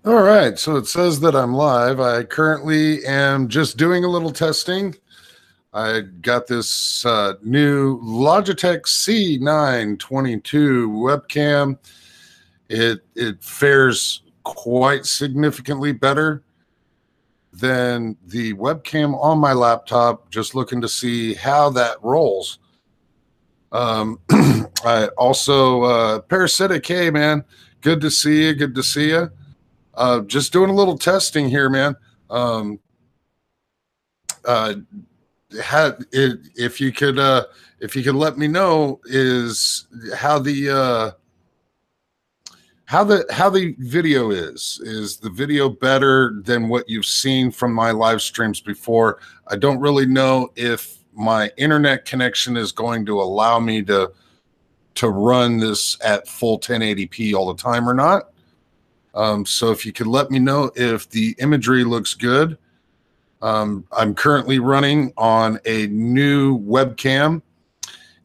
All right, so it says that I'm live. I currently am just doing a little testing. I got this new Logitech C922 webcam. It fares quite significantly better than the webcam on my laptop. Just looking to see how that rolls. I also Parasitic. Hey, man, good to see you. Good to see you. Just doing a little testing here, man. Uh, if you could let me know is how the video is the video better than what you've seen from my live streams before? I don't really know if my internet connection is going to allow me to run this at full 1080p all the time or not. So if you could let me know if the imagery looks good. I'm currently running on a new webcam,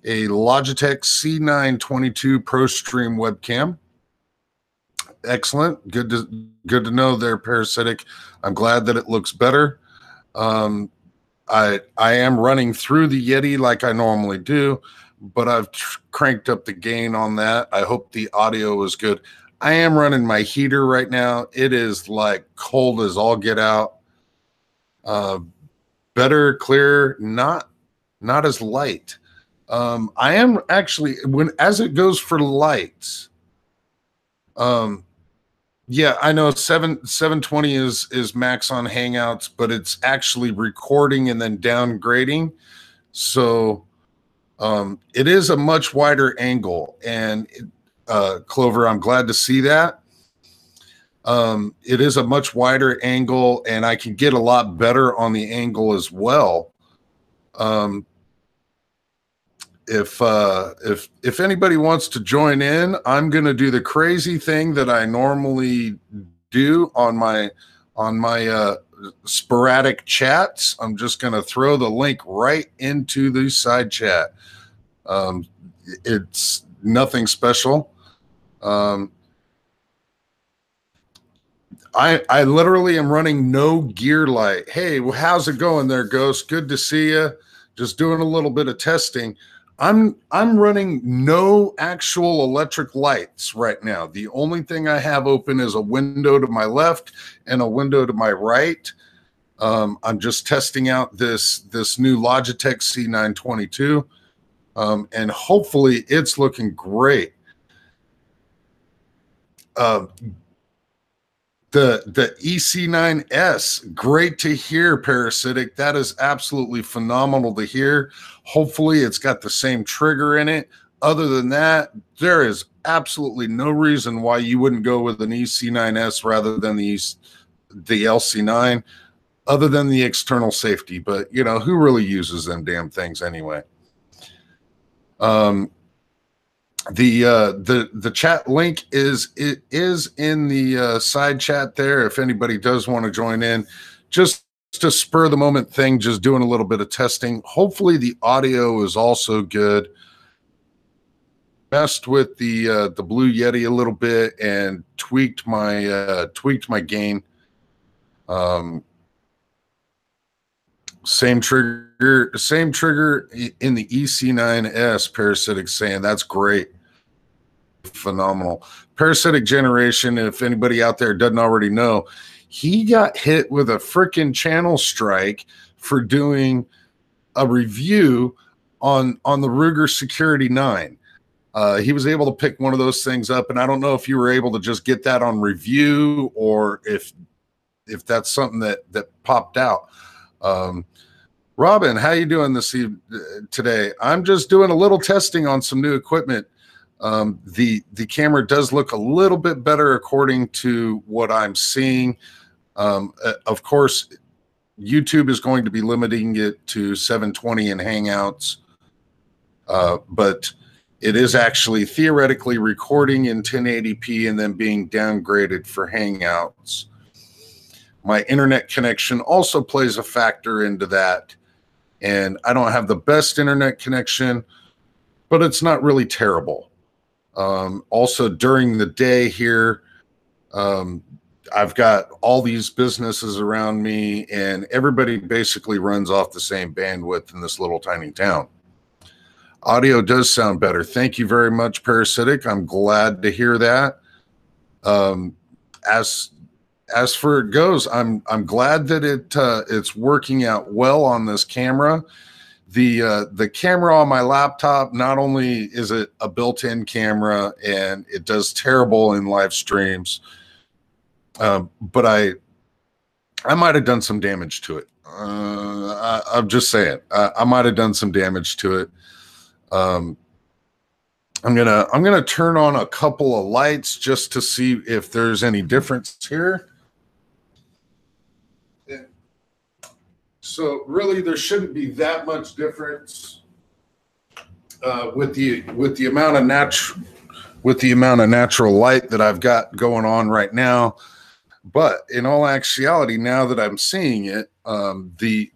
a Logitech C922 Pro Stream webcam. Excellent. Good to know there, Parasitic. I'm glad that it looks better. I am running through the Yeti like I normally do, but I've cranked up the gain on that. I hope the audio is good. I am running my heater right now. It is like cold as all get out. Better, clear, not as light. I am actually as it goes for lights. Yeah, I know 720 is max on Hangouts, but it's actually recording and then downgrading. So it is a much wider angle, and Clover, I'm glad to see that. It is a much wider angle, and I can get a lot better on the angle as well. If anybody wants to join in, I'm going to do the crazy thing that I normally do on my sporadic chats. I'm just going to throw the link right into the side chat. It's nothing special. I literally am running no gear light. Hey, well, how's it going there, Ghost? Good to see you. Just doing a little bit of testing. I'm running no actual electric lights right now. The only thing I have open is a window to my left and a window to my right. I'm just testing out this new Logitech C922, and hopefully it's looking great. The EC9S, great to hear, Parasitic. That is absolutely phenomenal to hear. Hopefully it's got the same trigger in it. Other than that, there is absolutely no reason why you wouldn't go with an EC9S rather than the LC9, other than the external safety. But, you know, who really uses them damn things anyway? The chat link is in the side chat there. If anybody does want to join in, just to spur the moment thing, just doing a little bit of testing. Hopefully the audio is also good. Messed with the Blue Yeti a little bit and tweaked my gain. Same trigger in the EC9S. Parasitic saying that's great. Phenomenal. Parasitic Generation, if anybody out there doesn't already know, he got hit with a freaking channel strike for doing a review on the Ruger Security 9. He was able to pick one of those things up, and I don't know if you were able to just get that on review or if that's something that popped out. Robin, how you doing today? I'm just doing a little testing on some new equipment. The camera does look a little bit better according to what I'm seeing. Of course, YouTube is going to be limiting it to 720 in Hangouts, but it is actually theoretically recording in 1080p and then being downgraded for Hangouts. My internet connection also plays a factor into that, and I don't have the best internet connection, but it's not really terrible. Also during the day here, I've got all these businesses around me, and everybody basically runs off the same bandwidth in this little tiny town. Audio does sound better. Thank you very much, Parasitic. I'm glad to hear that. As for it goes, I'm glad that it's working out well on this camera. The camera on my laptop, not only is it a built-in camera and it does terrible in live streams, but I might have done some damage to it. I'm just saying, I might have done some damage to it. I'm gonna turn on a couple of lights just to see if there's any difference here. So really, there shouldn't be that much difference with the amount of natural light that I've got going on right now. But in all actuality, now that I'm seeing it, the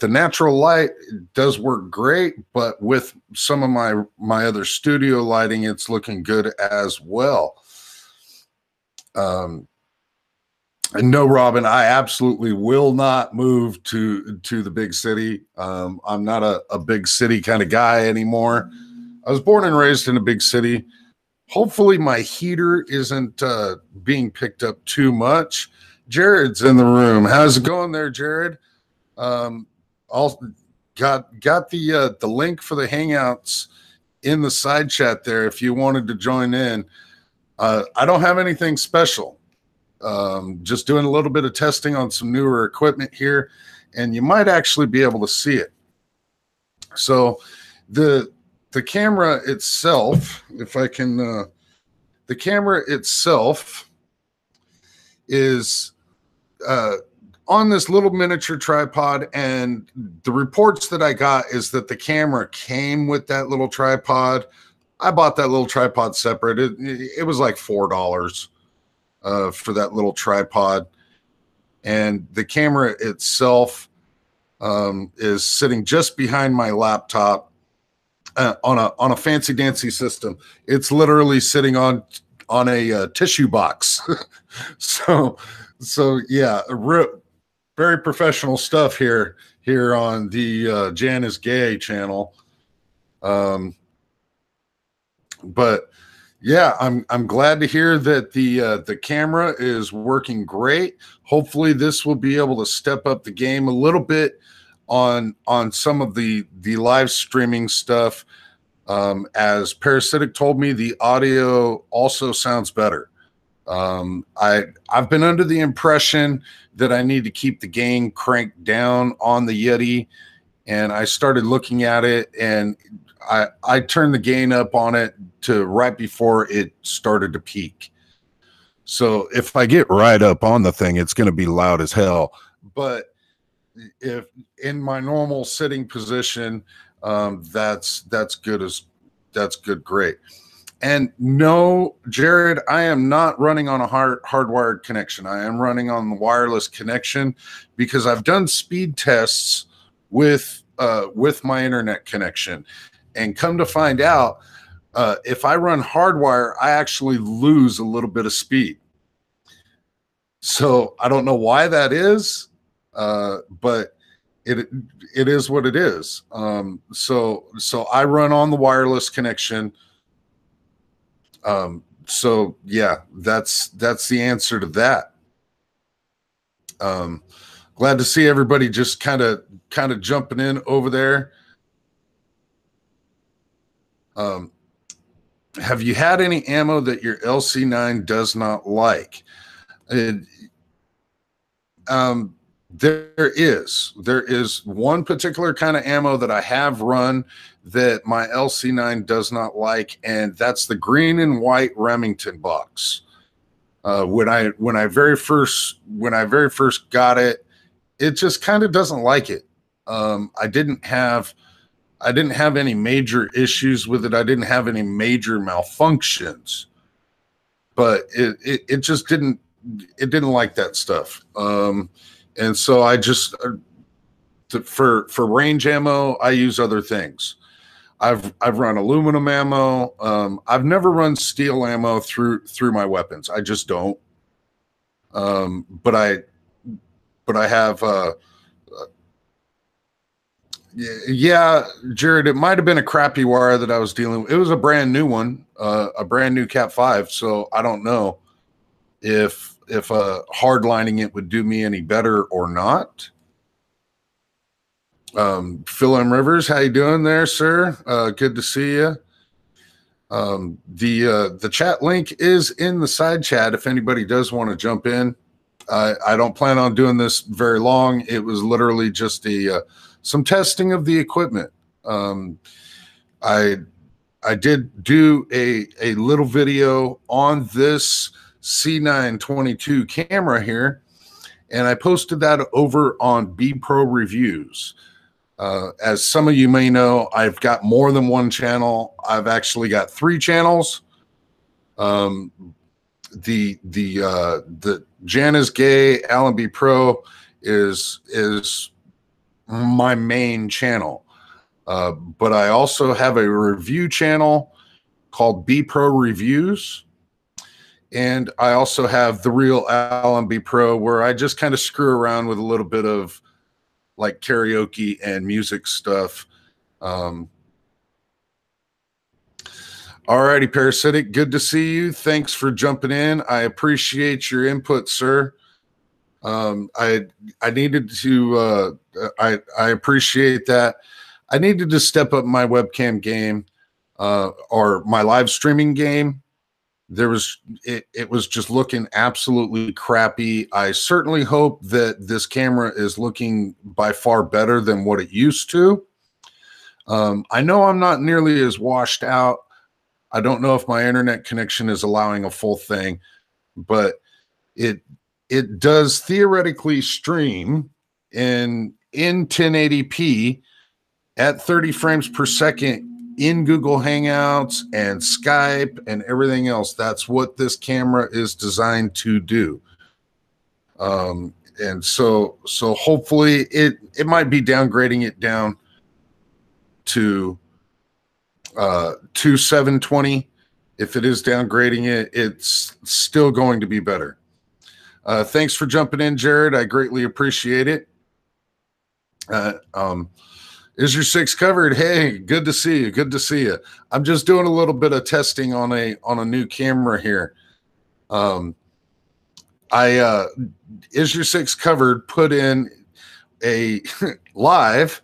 natural light does work great. But with some of my other studio lighting, it's looking good as well. And no, Robin, I absolutely will not move to the big city. I'm not a big city kind of guy anymore. I was born and raised in a big city. Hopefully my heater isn't being picked up too much. Jared's in the room. How's it going there, Jared? Got the link for the Hangouts in the side chat there if you wanted to join in. I don't have anything special. Just doing a little bit of testing on some newer equipment here, and you might actually be able to see it. So the camera itself, if I can, the camera itself is on this little miniature tripod, and the reports that I got is that the camera came with that little tripod. I bought that little tripod separate. It was like $4. For that little tripod, and the camera itself is sitting just behind my laptop on a fancy dancy system. It's literally sitting on a tissue box. so yeah, very professional stuff here on the Jan is Gay channel. But yeah, I'm glad to hear that the camera is working great. Hopefully this will be able to step up the game a little bit on some of the live streaming stuff. As Parasitic told me, the audio also sounds better. I've been under the impression that I need to keep the gain cranked down on the Yeti, and I started looking at it, and I turned the gain up on it to right before it started to peak. So if I get right up on the thing, it's going to be loud as hell. But if in my normal sitting position, that's good, great. And no, Jared, I am not running on a hardwired connection. I am running on the wireless connection because I've done speed tests with my internet connection. And come to find out, if I run hardwire, I actually lose a little bit of speed. So I don't know why that is, but it is what it is. So I run on the wireless connection. So yeah, that's the answer to that. Glad to see everybody just kind of jumping in over there. Have you had any ammo that your LC9 does not like? There is one particular kind of ammo that I have run that my LC9 does not like, and that's the green and white Remington box. When I very first got it, it just kind of doesn't like it. I didn't have any major issues with it. I didn't have any major malfunctions, but it just didn't like that stuff. And so I just for range ammo, I use other things. I've run aluminum ammo. I've never run steel ammo through my weapons. I just don't. But I have yeah, Jared, it might have been a crappy wire that I was dealing with. It was a brand new one, a brand new Cat 5. So I don't know if hard lining it would do me any better or not. Phil M. Rivers, how you doing there, sir? Good to see you. The chat link is in the side chat if anybody does want to jump in. I don't plan on doing this very long. It was literally just some testing of the equipment. I did do a little video on this C922 camera here, and I posted that over on BePro Reviews. As some of you may know, I've got more than one channel. I've actually got 3 channels. The Jan is Gay, Alan BePro is my main channel. But I also have a review channel called BePro Reviews. And I also have The Real Alan BePro, where I just kind of screw around with a little bit of like karaoke and music stuff. Alrighty, Parasitic, good to see you. Thanks for jumping in. I appreciate your input, sir. I needed to I appreciate that. I needed to step up my webcam game or my live streaming game. It was just looking absolutely crappy. I certainly hope that this camera is looking by far better than what it used to. I know I'm not nearly as washed out. I don't know if my internet connection is allowing a full thing, but it does theoretically stream in 1080p at 30 frames per second in Google Hangouts and Skype and everything else. That's what this camera is designed to do. And so hopefully it might be downgrading it down to 720. If it is downgrading it, it's still going to be better. Thanks for jumping in, Jared. I greatly appreciate it. Is your 6 covered? Hey, good to see you. Good to see you. I'm just doing a little bit of testing on a new camera here. Is your 6 covered? Put in a live.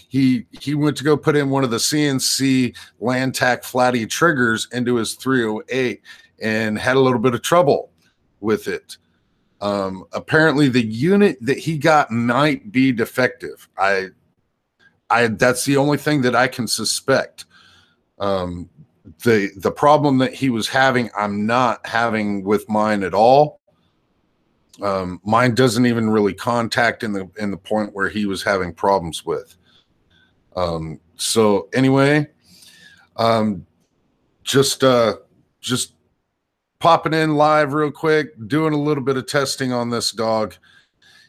He went to go put in one of the CNC Landtac flatty triggers into his 308 and had a little bit of trouble with it. Apparently the unit that he got might be defective. That's the only thing that I can suspect. The problem that he was having, I'm not having with mine at all. Mine doesn't even really contact in the point where he was having problems with. So anyway, just popping in live real quick, doing a little bit of testing on this dog.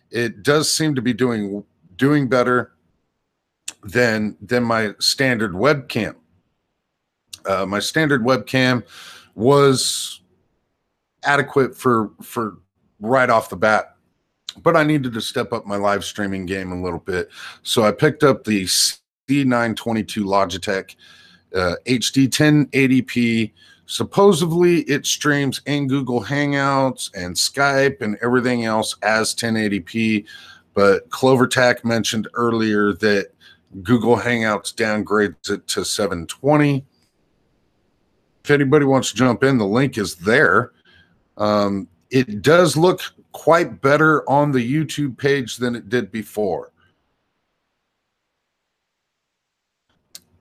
It does seem to be doing better than my standard webcam. My standard webcam was adequate for right off the bat, but I needed to step up my live streaming game a little bit. So I picked up the C922 Logitech HD 1080p. Supposedly it streams in Google Hangouts and Skype and everything else as 1080p, but CloverTac mentioned earlier that Google Hangouts downgrades it to 720. If anybody wants to jump in, the link is there. It does look quite better on the YouTube page than it did before.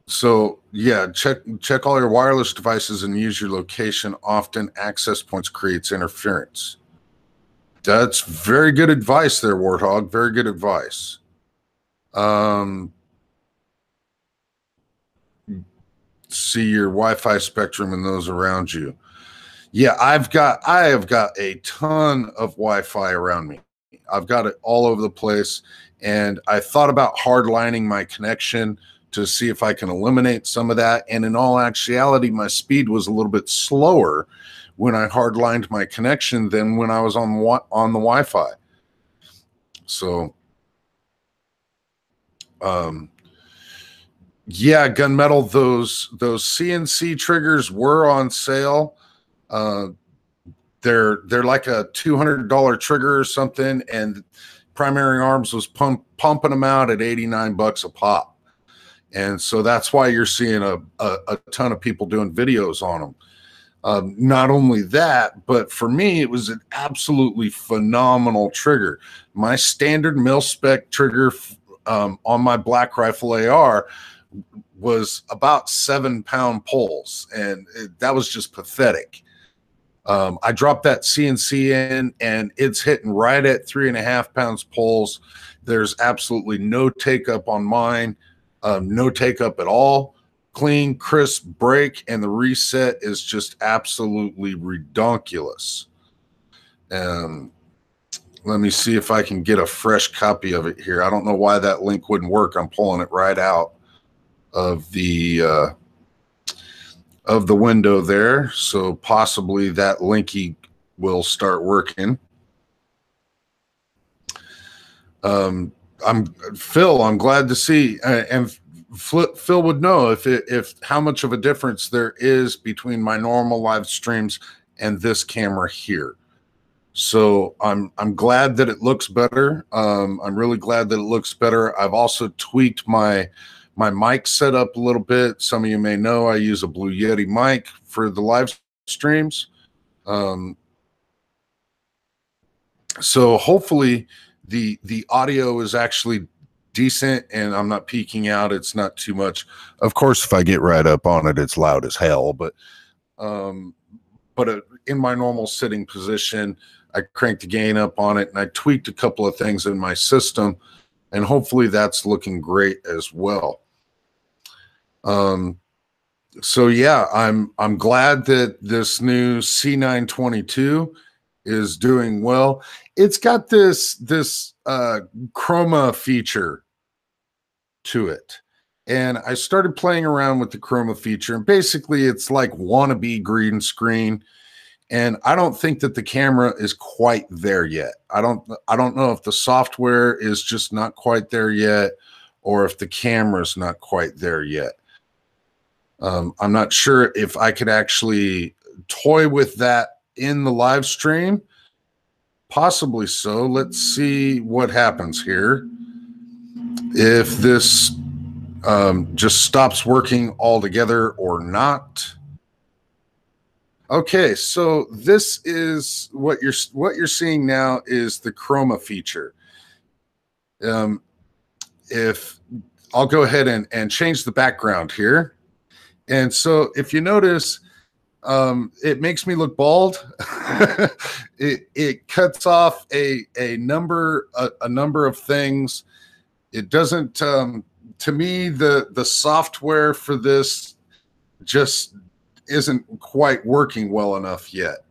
So yeah, check all your wireless devices and use your location. Often access points creates interference. That's very good advice there, Warthog. Very good advice. See your Wi-Fi spectrum and those around you. Yeah, I have got a ton of Wi-Fi around me. I've got it all over the place, and I thought about hardlining my connection to see if I can eliminate some of that. And in all actuality, my speed was a little bit slower when I hardlined my connection than when I was on the Wi-Fi. So, yeah, Gunmetal, those CNC triggers were on sale. They're like a $200 trigger or something, and Primary Arms was pumping them out at $89 a pop. And so that's why you're seeing a ton of people doing videos on them. Not only that, but for me, it was an absolutely phenomenal trigger. My standard mil-spec trigger on my Black Rifle AR was about 7-pound pulls, and that was just pathetic. I dropped that CNC in, and it's hitting right at 3.5 pounds pulls. There's absolutely no take up on mine, no take up at all. Clean, crisp break, and the reset is just absolutely redonkulous. Let me see if I can get a fresh copy of it here. I don't know why that link wouldn't work. I'm pulling it right out of the window there, so possibly that linky will start working. I'm glad to see, and Phil would know if how much of a difference there is between my normal live streams and this camera here. So I'm glad that it looks better. I'm really glad that it looks better. I've also tweaked my mic setup a little bit. Some of you may know I use a Blue Yeti mic for the live streams. So hopefully the audio is actually decent and I'm not peeking out. It's not too much. Of course, if I get right up on it, it's loud as hell, but in my normal sitting position, I cranked the gain up on it and I tweaked a couple of things in my system, and hopefully that's looking great as well. So yeah, I'm glad that this new C922 is doing well. It's got this chroma feature to it. And I started playing around with the chroma feature, and basically it's like wannabe green screen. And I don't think that the camera is quite there yet. I don't know if the software is just not quite there yet, or if the camera's not quite there yet. I'm not sure if I could actually toy with that in the live stream. Possibly so. Let's see what happens here. If this just stops working altogether or not. Okay, so this is what you're seeing now is the chroma feature. If I'll go ahead and change the background here. And so if you notice, it makes me look bald. it cuts off a number of things. It doesn't, to me, the software for this just isn't quite working well enough yet.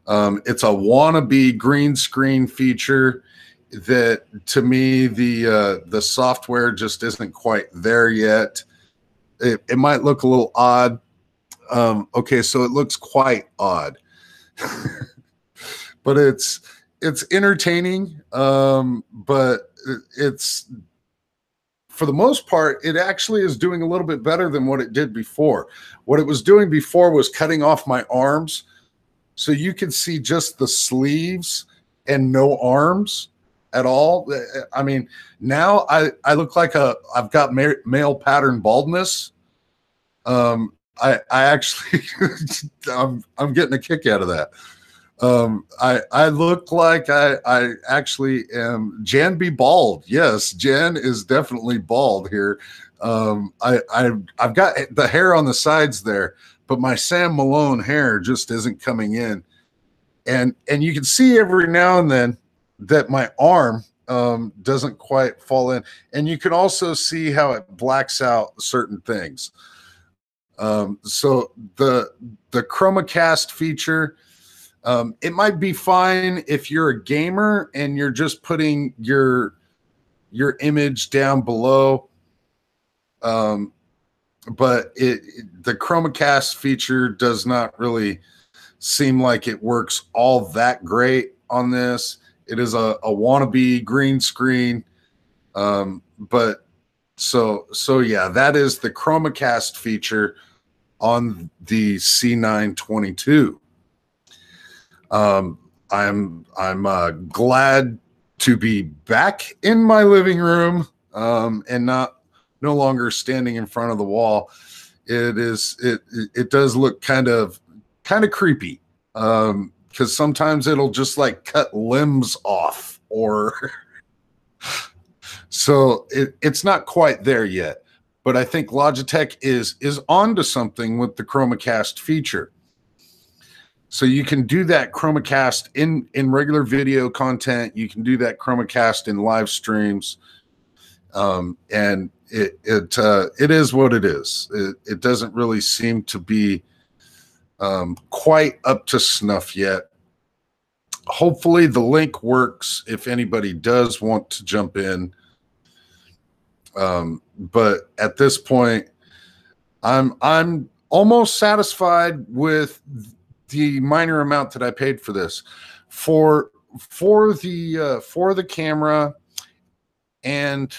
It's a wannabe green screen feature that, to me, the software just isn't quite there yet. It might look a little odd. Okay, so it looks quite odd, but it's entertaining. But it's, for the most part, it actually is doing a little bit better than what it did before. What it was doing before was cutting off my arms, so you can see just the sleeves and no arms at all. I mean, now I look like I've got male pattern baldness. I actually, I'm getting a kick out of that. I look like I actually am Jan be bald. Yes, Jan is definitely bald here. I've got the hair on the sides there, but my Sam Malone hair just isn't coming in. And you can see every now and then that my arm doesn't quite fall in. And you can also see how it blacks out certain things. So the ChromaCast feature, it might be fine if you're a gamer and you're just putting your image down below. But the ChromaCast feature does not really seem like it works all that great on this. It is a wannabe green screen. But so yeah, that is the ChromaCast feature on the C922. I'm glad to be back in my living room, and no longer standing in front of the wall. It does look kind of creepy, because sometimes it'll just like cut limbs off, or so it's not quite there yet. But I think Logitech is onto something with the ChromaCast feature. So you can do that ChromaCast in regular video content. You can do that ChromaCast in live streams, and it is what it is. It doesn't really seem to be quite up to snuff yet. Hopefully the link works if anybody does want to jump in. But at this point, I'm almost satisfied with the minor amount that I paid for this. For the camera and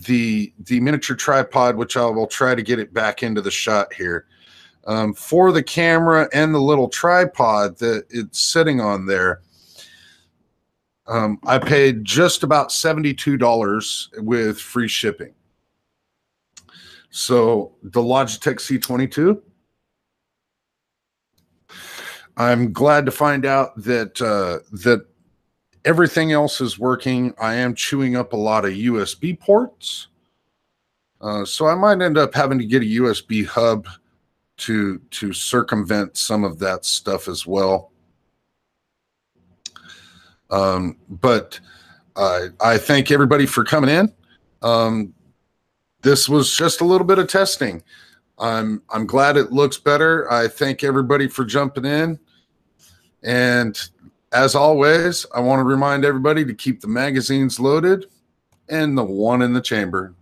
the miniature tripod, which I will try to get it back into the shot here. For the camera and the little tripod that it's sitting on there, I paid just about $72 with free shipping. So the Logitech C922, I'm glad to find out that that everything else is working. I am chewing up a lot of USB ports, so I might end up having to get a USB hub to circumvent some of that stuff as well. But I thank everybody for coming in. This was just a little bit of testing. I'm glad it looks better. I thank everybody for jumping in. And as always, I want to remind everybody to keep the magazines loaded and the one in the chamber.